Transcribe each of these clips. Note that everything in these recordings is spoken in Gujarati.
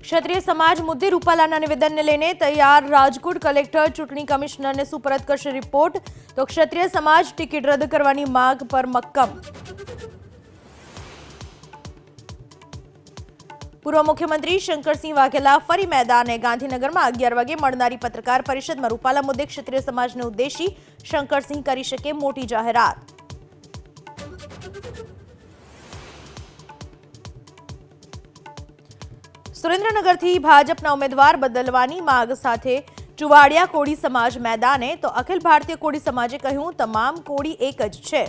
ક્ષત્રિય સમાજ મુદ્દે રૂપાલાના નિવેદનને લઈને તૈયાર રાજકોટ કલેક્ટર ચૂંટણી કમિશનરને સુપરત કરશે રિપોર્ટ તો ક્ષત્રિય સમાજ ટિકિટ રદ કરવાની માંગ પર મક્કમ। પૂર્વ મુખ્યમંત્રી શંકરસિંહ વાઘેલા ફરી મેદાને ગાંધીનગરમાં 11 વાગે મળનારી પત્રકાર પરિષદમાં રૂપાલા મુદ્દે ક્ષત્રિય સમાજને ઉદ્દેશી શંકરસિંહ કરી શકે મોટી જાહેરાત। સુરેન્દ્રનગરથી ભાજપના ઉમેદવાર બદલવાની માંગ સાથે ચુવાડિયા કોળી સમાજ મેદાને તો અખિલ ભારતીય કોળી સમાજે કહ્યું તમામ કોળી એક જ છે।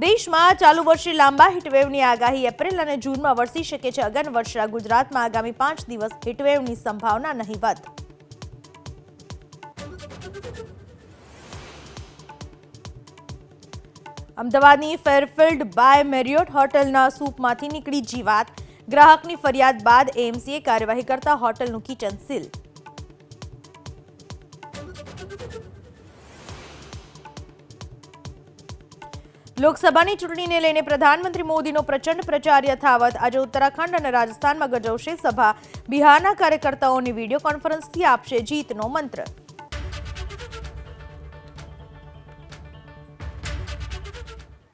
દેશમાં ચાલુ વર્ષે લાંબા હીટવેવની આગાહી એપ્રિલ અને જૂનમાં વરસી શકે છે અગન વર્ષા। ગુજરાતમાં આગામી 5 દિવસ હીટવેવની સંભાવના નહીવત। અમદાવાદની ફેરફિલ્ડ બાય મેરિયોટ હોટલના સૂપમાંથી નીકળી જીવાત। ગ્રાહકની ફરિયાદ બાદ એએમસીએ કાર્યવાહી કરતા હોટલનું કિચન સીલ। લોકસભાની ચૂંટણીને લઈને પ્રધાનમંત્રી મોદીનો પ્રચંડ પ્રચાર યથાવત। આજે ઉત્તરાખંડ અને રાજસ્થાનમાં ગજવશે સભા। બિહારના કાર્યકર્તાઓની વિડીયો કોન્ફરન્સથી આપશે જીતનો મંત્ર।